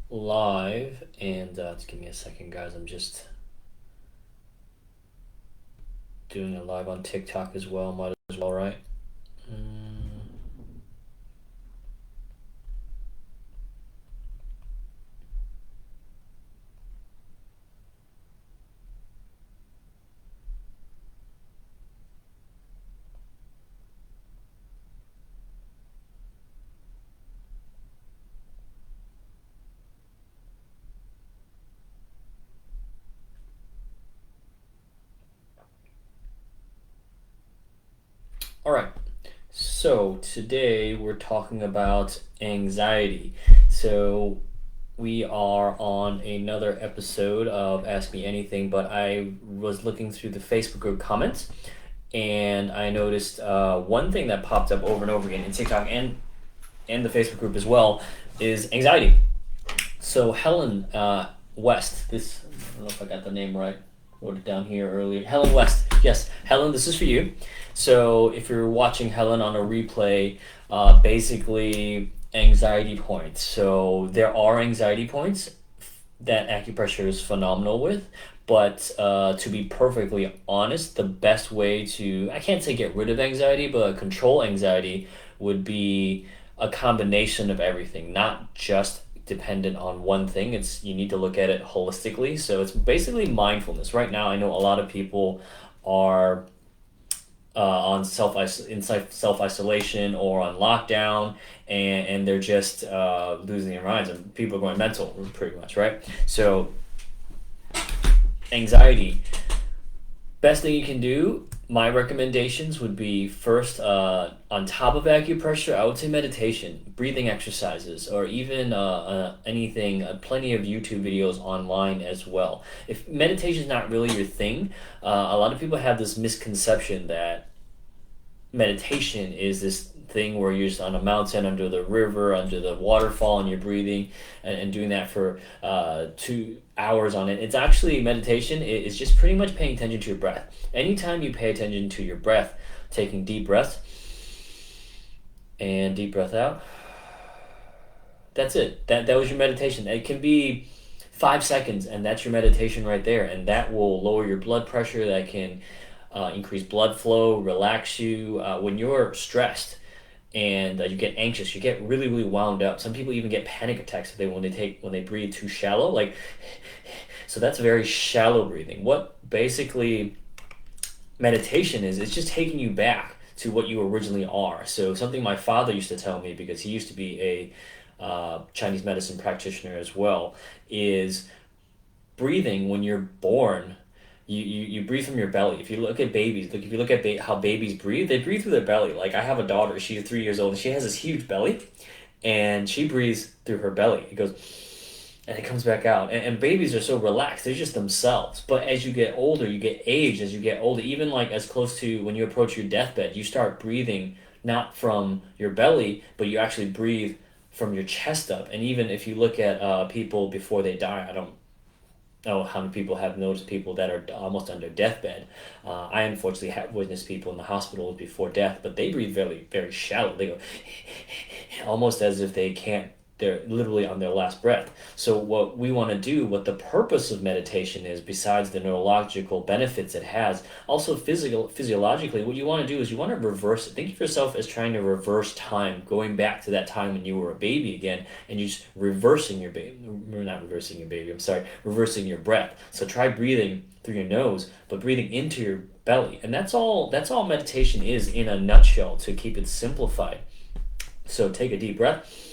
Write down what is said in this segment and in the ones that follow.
live, and just give me a second, guys. I'm just doing a live on TikTok as well. Might as well, right? All right. So today we're talking about anxiety. So we are on another episode of Ask Me Anything, but I was looking through the Facebook group comments and I noticed one thing that popped up over and over again in TikTok and the Facebook group as well is anxiety. So Helen West, this I don't know if I got the name right. Wrote it down here earlier. Helen West, yes, Helen, this is for you. So if you're watching Helen on a replay, basically anxiety points. So there are anxiety points that acupressure is phenomenal with. But to be perfectly honest, the best way to, I can't say get rid of anxiety, but control anxiety would be a combination of everything, not just dependent on one thing. It's you need to look at it holistically. So it's basically mindfulness. Right now, I know a lot of people are on self isolation or on lockdown, and they're just losing their minds, and people are going mental, pretty much, right? So anxiety, best thing you can do, my recommendations would be first, on top of acupressure, I would say meditation, breathing exercises, or even anything, plenty of YouTube videos online as well. If meditation is not really your thing, a lot of people have this misconception that meditation is this thing where you're just on a mountain under the river under the waterfall and you're breathing and doing that for 2 hours on it. It's actually meditation. It's just pretty much paying attention to your breath. Anytime you pay attention to your breath, taking deep breaths and deep breath out, that's it. That was your meditation. It can be 5 seconds, and that's your meditation right there. And that will lower your blood pressure. That can increase blood flow, relax you. When you're stressed and you get anxious, you get really, really wound up. Some people even get panic attacks if when they breathe too shallow. Like, so that's very shallow breathing. What basically meditation is, it's just taking you back to what you originally are. So something my father used to tell me, because he used to be a Chinese medicine practitioner as well, is breathing when you're born. You breathe from your belly. If you look at babies, like if you look at how babies breathe, they breathe through their belly. Like I have a daughter, she's 3 years old, and she has this huge belly, and she breathes through her belly. It goes, and it comes back out. And babies are so relaxed, they're just themselves. But as you get older, you get aged. As you get older, even like as close to when you approach your deathbed, you start breathing not from your belly, but you actually breathe from your chest up. And even if you look at people before they die, I don't know how many people have noticed people that are almost on their deathbed. I unfortunately have witnessed people in the hospital before death, but they breathe very, very shallow. They go almost as if they can't. They're literally on their last breath. So what we want to do, what the purpose of meditation is, besides the neurological benefits it has, also physiologically, what you want to do is you want to reverse it. Think of yourself as trying to reverse time, going back to that time when you were a baby again, and you just reversing your baby. Not reversing your baby. I'm sorry, reversing your breath. So try breathing through your nose, but breathing into your belly, and that's all. That's all meditation is in a nutshell. To keep it simplified. So take a deep breath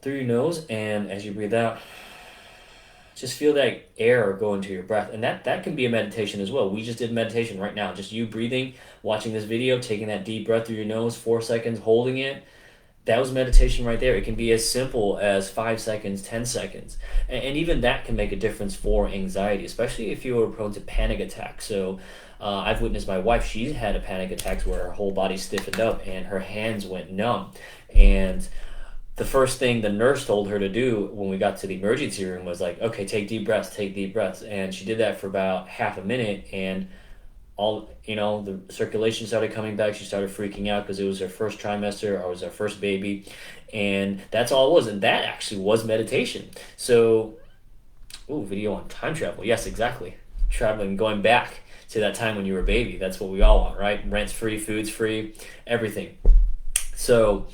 through your nose, and as you breathe out, just feel that air go into your breath. And that can be a meditation as well. We just did meditation right now, just you breathing, watching this video, taking that deep breath through your nose, 4 seconds, holding it. That was meditation right there. It can be as simple as 5 seconds, 10 seconds. And even that can make a difference for anxiety, especially if you are prone to panic attacks. So I've witnessed my wife, she's had a panic attacks where her whole body stiffened up and her hands went numb. And the first thing the nurse told her to do when we got to the emergency room was like, okay, take deep breaths, take deep breaths. And she did that for about half a minute, and all, the circulation started coming back. She started freaking out because it was her first trimester, or it was her first baby. And that's all it was. And that actually was meditation. So, ooh, video on time travel. Yes, exactly. Traveling, going back to that time when you were a baby. That's what we all want, right? Rent's free, food's free, everything. So,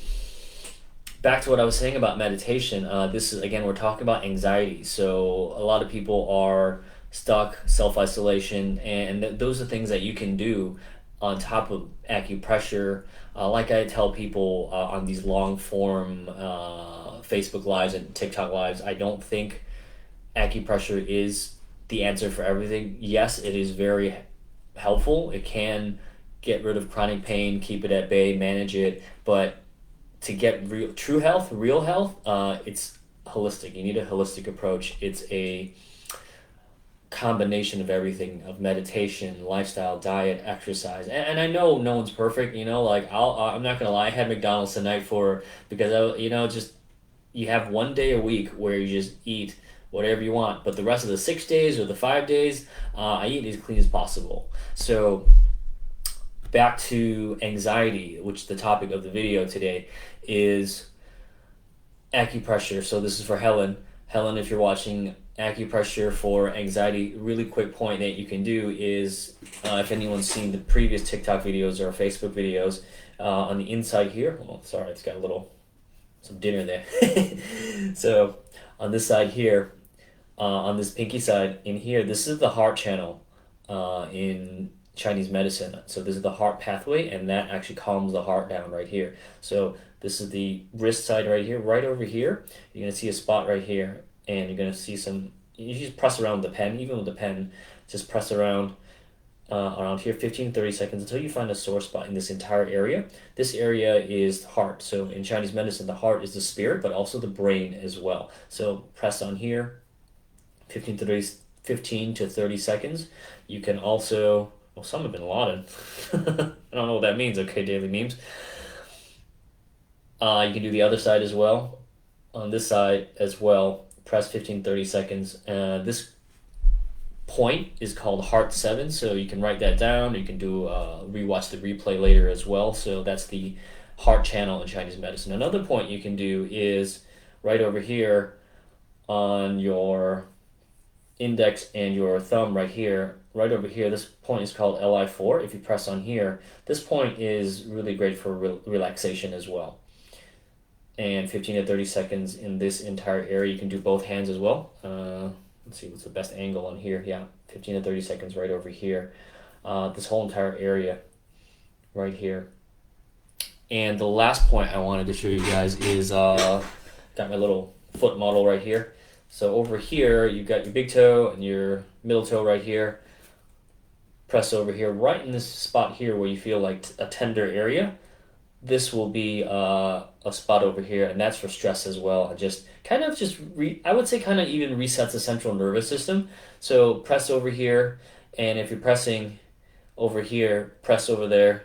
back to what I was saying about meditation. This is, again, we're talking about anxiety. So a lot of people are stuck, self-isolation, and those are things that you can do on top of acupressure. Like I tell people on these long form Facebook lives and TikTok lives, I don't think acupressure is the answer for everything. Yes, it is very helpful. It can get rid of chronic pain, keep it at bay, manage it, but to get true health, real health, it's holistic. You need a holistic approach. It's a combination of everything, of meditation, lifestyle, diet, exercise. And I know no one's perfect, like I'm not gonna lie, I had McDonald's tonight because just you have one day a week where you just eat whatever you want, but the rest of the 6 days or the 5 days, I eat as clean as possible. So back to anxiety, which the topic of the video today is acupressure. So this is for Helen. Helen, if you're watching, acupressure for anxiety, really quick point that you can do is, if anyone's seen the previous TikTok videos or Facebook videos, on the inside here, oh, sorry, it's got some dinner there. So on this side here, on this pinky side in here, this is the heart channel in Chinese medicine. So this is the heart pathway, and that actually calms the heart down right here. So this is the wrist side right here. Right over here, you're going to see a spot right here, and you're going to see you just press around the pen, even with the pen, just press around here 15 30 seconds until you find a sore spot in this entire area. This area is the heart. So in Chinese medicine, the heart is the spirit, but also the brain as well. So press on here 15 to 30 seconds. You can also, Osama bin Laden. I don't know what that means. Okay, daily memes. You can do the other side as well. On this side as well, press 15 30 seconds. This point is called Heart 7, so you can write that down. You can do rewatch the replay later as well. So that's the heart channel in Chinese medicine. Another point you can do is right over here on your index and your thumb right here. Right over here, this point is called Li4. If you press on here, this point is really great for relaxation as well. And 15 to 30 seconds in this entire area. You can do both hands as well. Let's see what's the best angle on here. Yeah, 15 to 30 seconds right over here. This whole entire area right here. And the last point I wanted to show you guys is, got my little foot model right here. So over here, you've got your big toe and your middle toe right here. Press over here, right in this spot here where you feel like a tender area. This will be a spot over here, and that's for stress as well. I would say kind of even resets the central nervous system. So press over here, and if you're pressing over here, press over there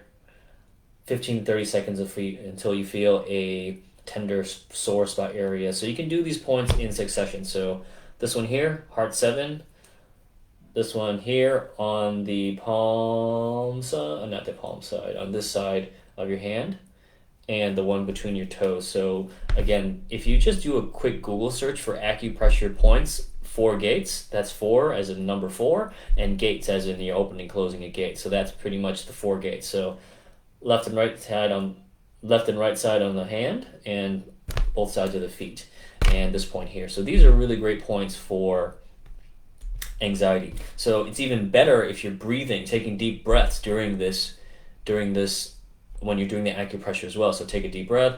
15 to 30 seconds until you feel a tender sore spot area. So you can do these points in succession. So this one here, heart 7. This one here on the palm side, not the palm side, on this side of your hand, and the one between your toes. So again, if you just do a quick Google search for acupressure points, 4 gates, that's 4 as in number 4, and gates as in you're opening and closing a gate. So that's pretty much the 4 gates. So left and right side on the hand, and both sides of the feet, and this point here. So these are really great points for anxiety. So it's even better if you're breathing, taking deep breaths during this when you're doing the acupressure as well. So take a deep breath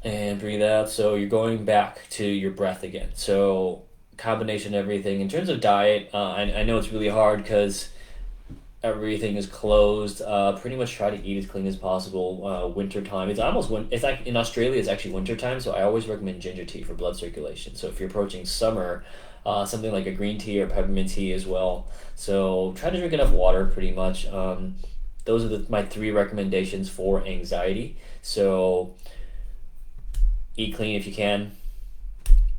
and breathe out. So you're going back to your breath again. So combination of everything. In terms of diet, I know it's really hard because everything is closed. Pretty much try to eat as clean as possible. Winter time. It's like in Australia, it's actually winter time. So I always recommend ginger tea for blood circulation. So if you're approaching summer, something like a green tea or peppermint tea as well. So try to drink enough water pretty much. Those are my 3 recommendations for anxiety. So eat clean if you can,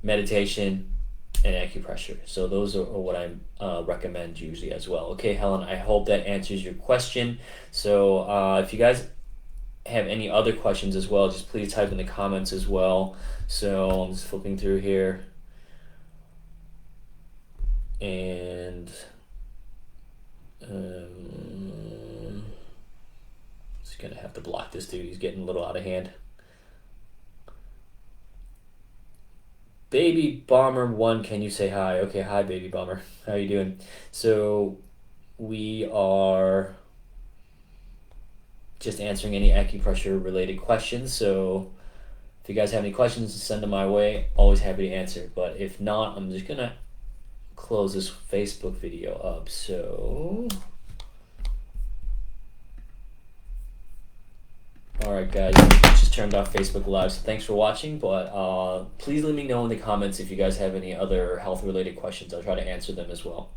meditation, and acupressure. So those are what I recommend usually as well. Okay, Helen, I hope that answers your question. So if you guys have any other questions as well, just please type in the comments as well. So I'm just flipping through here. And just gonna have to block this dude. He's getting a little out of hand. Baby Bomber 1, can you say hi? Okay, hi Baby Bomber. How you doing? So we are just answering any acupressure related questions. So if you guys have any questions, send them my way. Always happy to answer. But if not, I'm just gonna close this Facebook video up. So alright guys, just turned off Facebook Live, so thanks for watching, but please let me know in the comments if you guys have any other health related questions. I'll try to answer them as well.